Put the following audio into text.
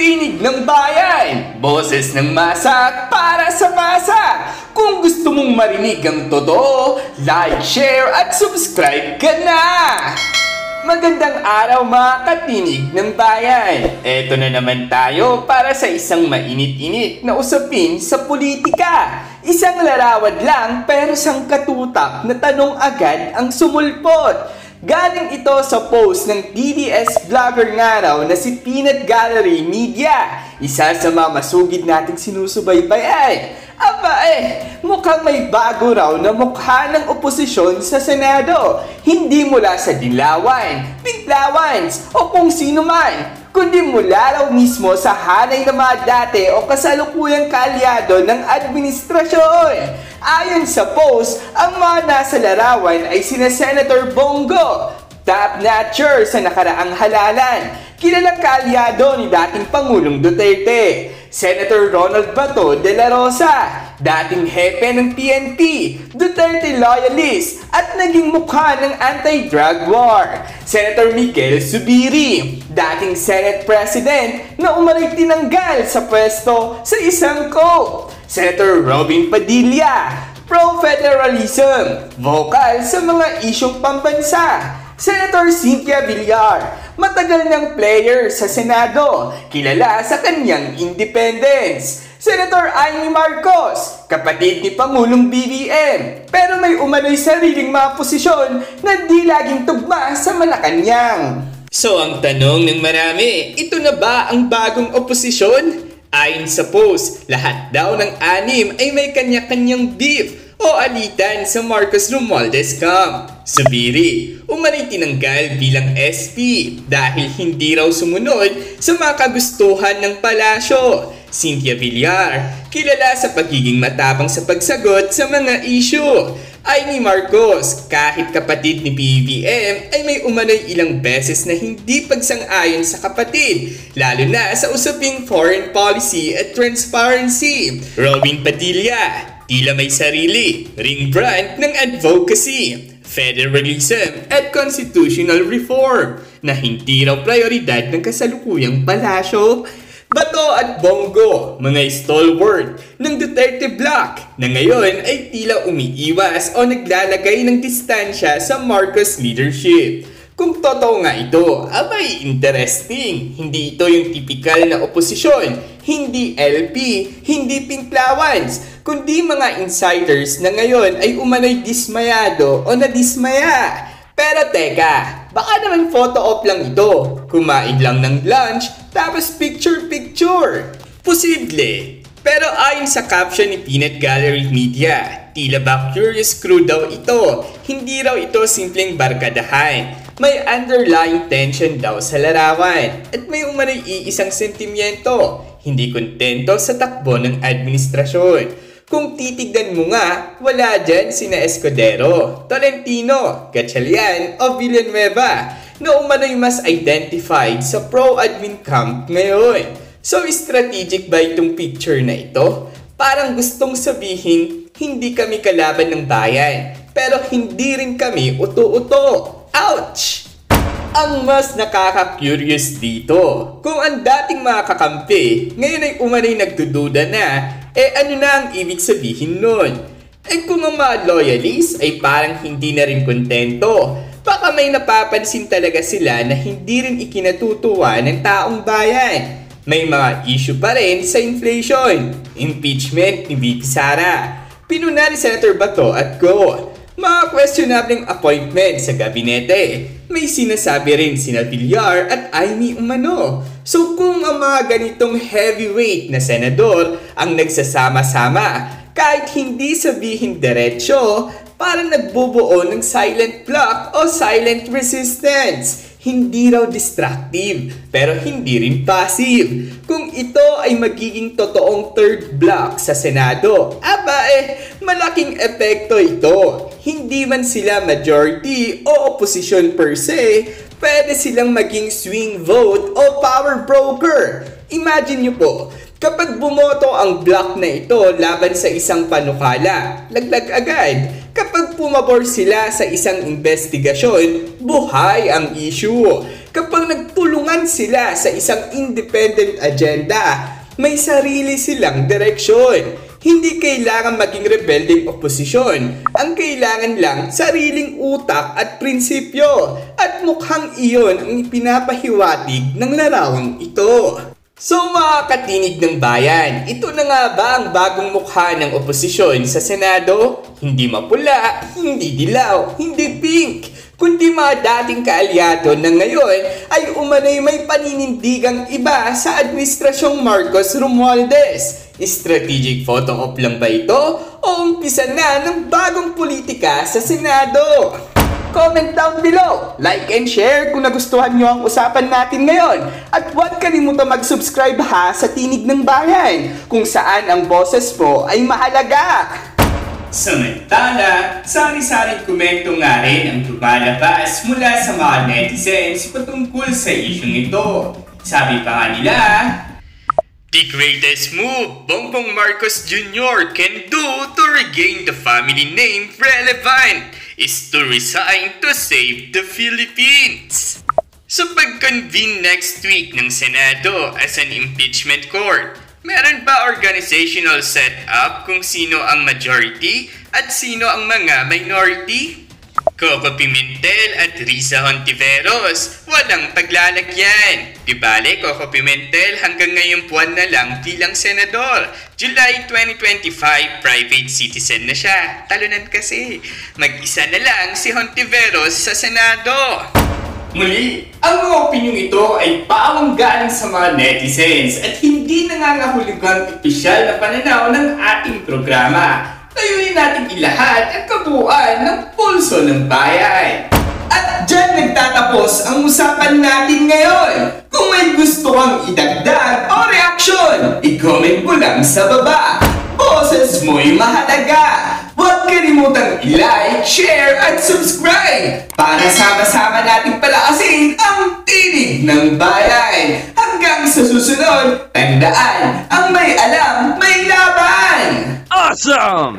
Tinig ng bayan, boses ng masa para sa masa. Kung gusto mong marinig ang totoo, like, share at subscribe ka na! Magandang araw mga katinig ng bayan. Eto na naman tayo para sa isang mainit-init na usapin sa politika. Isang larawad lang pero sangkatutak na tanong agad ang sumulpot. Galing ito sa post ng TVS vlogger nga raw na si Peanut Gallery Media. Isa sa mga masugid nating sinusubaybayan. Aba mukhang may bago raw na mukha ng oposisyon sa Senado. Hindi mula sa Dilawan, Pinglawans o kung sino man, kundi mula raw mismo sa hanay ng mga dati o kasalukuyang kaalyado ng administrasyon. Ayon sa post, ang mga nasa larawan ay sina Senator Bongo, top-notcher sa nakaraang halalan, kilalang kaalyado ni dating Pangulong Duterte, Senator Ronald Bato de la Rosa, dating hepe ng PNP, Duterte loyalist at naging mukha ng anti-drug war, Senator Miguel Zubiri, dating Senate President na umaray tinanggal sa pwesto sa isang coup, Senator Robin Padilla, pro-federalism, vocal sa mga isyong pambansa, Senator Cynthia Villar, matagal ng player sa Senado, kilala sa kanyang independence, Senator Amy Marcos, kapatid ni Pangulong BBM, pero may umano'y sariling mga posisyon na di laging tugma sa Malacanang. So ang tanong ng marami, ito na ba ang bagong oposisyon? Ayon sa post, lahat daw ng anim ay may kanya-kanyang beef o alitan sa Marcos Romualdez camp. Zubiri, umaray tinanggal bilang SP dahil hindi raw sumunod sa mga kagustuhan ng palasyo. Cynthia Villar, kilala sa pagiging matapang sa pagsagot sa mga issue. Amy Marcos, kahit kapatid ni BBM, ay may umano'y ilang beses na hindi pagsang-ayon sa kapatid, lalo na sa usaping foreign policy at transparency. Robin Padilla, tila may sarili, ring brand ng advocacy, federalism at constitutional reform na hindi raw prioridad ng kasalukuyang palasyo. Bato at Bongo, mga stalwart ng Duterte Bloc na ngayon ay tila umiiwas o naglalagay ng distansya sa Marcos leadership. Kung totoo nga ito, abay interesting. Hindi ito yung tipikal na oposisyon, hindi LP, hindi Pinglawans, kundi mga insiders na ngayon ay umano'y dismayado o nadismaya. Pero teka, baka naman photo op lang ito. Kumain lang ng lunch, tapos picture-picture. Posible. Pero ayon sa caption ni Peanut Gallery Media, tila ba curious crew daw ito. Hindi raw ito simpleng barkadahan. May underlying tension daw sa larawan. At may umano'y iisang sentimiento. Hindi kontento sa takbo ng administrasyon. Kung titignan mo nga, wala dyan sina Escudero, Tolentino, Gatchalian o Villanueva na umano'y mas identified sa pro-admin camp ngayon. So strategic ba itong picture na ito? Parang gustong sabihin, hindi kami kalaban ng bayan, pero hindi rin kami uto-uto. Ouch! Ang mas nakaka-curious dito, kung ang dating mga kakampi, ngayon ay umano'y nagdududa na, ano na ang ibig sabihin nun? Kung ang mga loyalists ay parang hindi na rin kontento, baka may napapansin talaga sila na hindi rin ikinatutuwa ng taong bayan. May mga issue pa rin sa inflation, impeachment ni VP Sara, pinuna ni Senator Bato at Go, mga questionableng appointment sa gabinete. May sinasabi rin sina Villar at Amy umano. So kung ang mga ganitong heavyweight na senador ang nagsasama-sama, kahit hindi sabihin diretsyo, parang nagbubuo ng silent block o silent resistance. Hindi raw destructive, pero hindi rin passive. Kung ito ay magiging totoong third block sa Senado, malaking epekto ito. Hindi man sila majority o opposition per se, pwede silang maging swing vote o power broker. Imagine nyo po, kapag bumoto ang block na ito laban sa isang panukala, laglag agad. Kapag pumabor sila sa isang investigasyon, buhay ang issue. kapag nagtulungan sila sa isang independent agenda, may sarili silang direksyon. Hindi kailangan maging rebeldeng oposisyon. Ang kailangan lang, sariling utak at prinsipyo. At mukhang iyon ang ipinapahiwatig ng larawang ito. So mga katinig ng bayan, ito na nga ba ang bagong mukha ng oposisyon sa Senado? Hindi mapula, hindi dilaw, hindi pink, kundi mga dating kaalyado na ngayon ay umanay may paninindigang iba sa Administrasyong Marcos Romualdez. Strategic photo op lang ba ito o umpisa na ng bagong politika sa Senado? Comment down below, like and share kung nagustuhan nyo ang usapan natin ngayon. At huwag kalimutan mag-subscribe ha sa Tinig ng Bayan, kung saan ang boses mo ay mahalaga. Samantala, sari-saring komento nga rin ang lumalabas mula sa mga netizens patungkol sa isyong ito. Sabi pa nga nila, "The greatest move Bongbong Marcos Jr. can do to regain the family name relevant is to resign to save the Philippines." Sa pag-convene next week ng Senado as an impeachment court, meron ba organizational setup kung sino ang majority at sino ang mga minority? Coco Pimentel at Risa Hontiveros, walang paglalagyan. Di bale, Coco Pimentel hanggang ngayong buwan na lang bilang senador. July 2025, private citizen na siya. Talunan kasi. Mag-isa na lang si Hontiveros sa Senado. Muli, ang mga opinyong ito ay pawang galing sa mga netizens at hindi nangangahulugang opisyal na pananaw ng ating programa. Layunin natin ilahad ang kabuuan ng pulso ng bayan. At dyan nagtatapos ang usapan natin ngayon. Kung may gusto kang idagdag o reaksyon, i-comment mo lang sa baba. Boses mo'y mahalaga. Huwag kalimutang i-like, share at subscribe para sama-sama nating palakasin ang Tinig ng Bayan. Hanggang sa susunod, tandaan, ang may alam, may laban! Awesome!